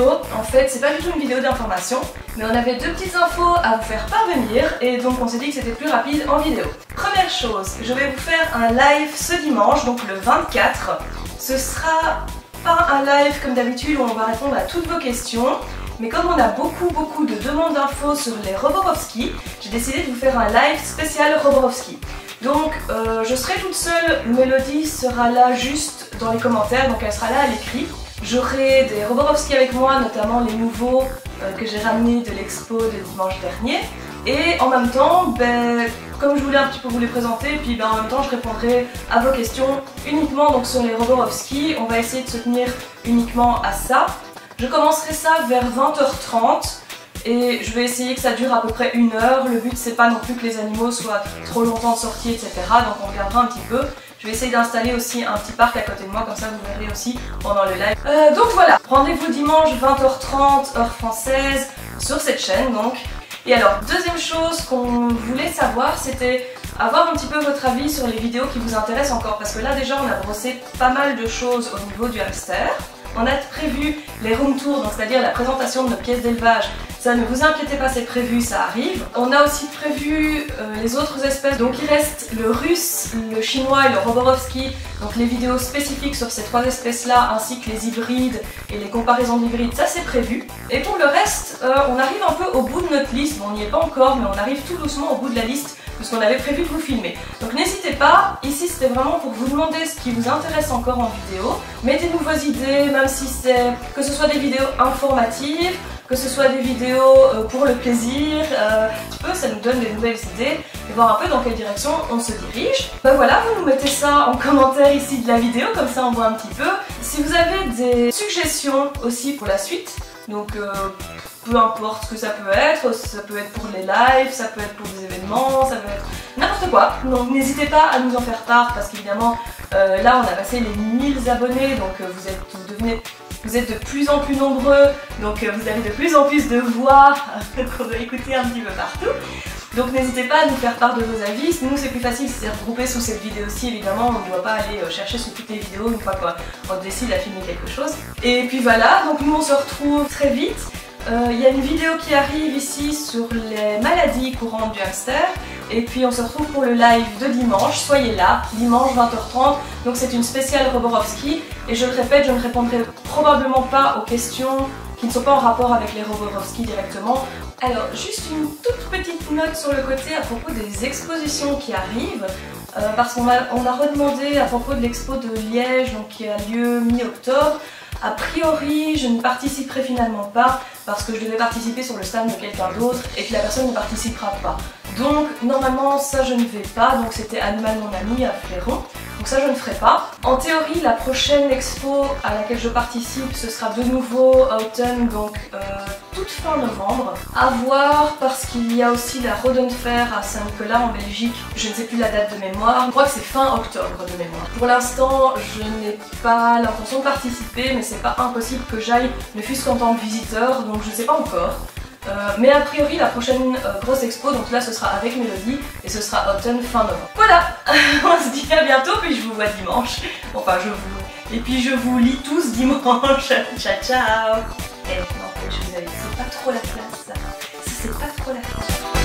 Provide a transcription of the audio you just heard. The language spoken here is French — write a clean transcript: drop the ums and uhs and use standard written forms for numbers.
vidéo, en fait, c'est pas du tout une vidéo d'information, mais on avait deux petites infos à vous faire parvenir et donc on s'est dit que c'était plus rapide en vidéo. Première chose, je vais vous faire un live ce dimanche, donc le 24. Ce sera pas un live comme d'habitude où on va répondre à toutes vos questions, mais comme on a beaucoup de demandes d'infos sur les Roborovski, j'ai décidé de vous faire un live spécial Roborovski. Donc je serai toute seule, Mélodie sera là juste dans les commentaires, donc elle sera là à l'écrit. J'aurai des Roborovski avec moi, notamment les nouveaux que j'ai ramenés de l'expo de dimanche dernier. Et en même temps, comme je voulais un petit peu vous les présenter, puis en même temps je répondrai à vos questions uniquement donc sur les Roborovski. On va essayer de se tenir uniquement à ça. Je commencerai ça vers 20h30. Et je vais essayer que ça dure à peu près 1 heure. Le but c'est pas non plus que les animaux soient trop longtemps sortis, etc. Donc on regardera un petit peu. Je vais essayer d'installer aussi un petit parc à côté de moi, comme ça vous verrez aussi pendant le live. Donc voilà, rendez-vous dimanche 20h30 heure française sur cette chaîne donc. Et alors, deuxième chose qu'on voulait savoir, c'était avoir un petit peu votre avis sur les vidéos qui vous intéressent encore. Parce que là déjà on a brossé pas mal de choses au niveau du hamster. On a prévu les room tours, donc c'est-à-dire la présentation de nos pièces d'élevage. Ça, ne vous inquiétez pas, c'est prévu, ça arrive. On a aussi prévu les autres espèces, donc il reste le russe, le chinois et le Roborovski, donc les vidéos spécifiques sur ces 3 espèces-là, ainsi que les hybrides et les comparaisons d'hybrides, ça c'est prévu. Et pour le reste, on arrive un peu au bout de notre liste, bon, on n'y est pas encore, mais on arrive tout doucement au bout de la liste de ce qu'on avait prévu de vous filmer. Donc n'hésitez pas, ici c'était vraiment pour vous demander ce qui vous intéresse encore en vidéo. Mettez-nous vos idées, même si c'est que ce soit des vidéos informatives, que ce soit des vidéos pour le plaisir, ça nous donne des nouvelles idées et voir un peu dans quelle direction on se dirige. Voilà, vous nous mettez ça en commentaire ici de la vidéo, comme ça on voit un petit peu. Si vous avez des suggestions aussi pour la suite, donc peu importe ce que ça peut être pour les lives, ça peut être pour des événements, ça peut être n'importe quoi. Donc n'hésitez pas à nous en faire part parce qu'évidemment là on a passé les 1000 abonnés, donc vous êtes de plus en plus nombreux, donc vous avez de plus en plus de voix qu'on doit écouter un petit peu partout. Donc n'hésitez pas à nous faire part de vos avis. Nous c'est plus facile si c'est regroupé sous cette vidéo-ci, évidemment on ne doit pas aller chercher sous toutes les vidéos une fois qu'on décide à filmer quelque chose. Et puis voilà, donc nous on se retrouve très vite. Il y a une vidéo qui arrive ici sur les maladies courantes du hamster. Et puis on se retrouve pour le live de dimanche, soyez là, dimanche 20h30. Donc c'est une spéciale Roborovski. Et je le répète, je ne répondrai probablement pas aux questions qui ne sont pas en rapport avec les Roborovski directement. Alors juste une toute petite note sur le côté à propos des expositions qui arrivent. Parce qu'on a redemandé à propos de l'expo de Liège, donc qui a lieu mi-octobre. A priori, je ne participerai finalement pas parce que je devais participer sur le stand de quelqu'un d'autre et que la personne ne participera pas. Donc normalement ça je ne vais pas, donc c'était Animal Mon Ami à Fléron, donc ça je ne ferai pas. En théorie la prochaine expo à laquelle je participe ce sera de nouveau à Autumn, donc toute fin novembre. À voir parce qu'il y a aussi la Rodenfair à Saint-Nicolas en Belgique, je ne sais plus la date de mémoire, je crois que c'est fin octobre de mémoire. Pour l'instant je n'ai pas l'intention de participer mais c'est pas impossible que j'aille ne fût-ce qu'en tant que visiteur, donc je sais pas encore. Mais a priori la prochaine grosse expo, donc là ce sera avec Mélodie et ce sera Autumn fin novembre. Voilà, on se dit à bientôt puis je vous vois dimanche. Enfin et puis je vous lis tous dimanche. Ciao ciao. Et non, je vous avais dit, c'est pas trop la classe ça. C'est pas trop la classe.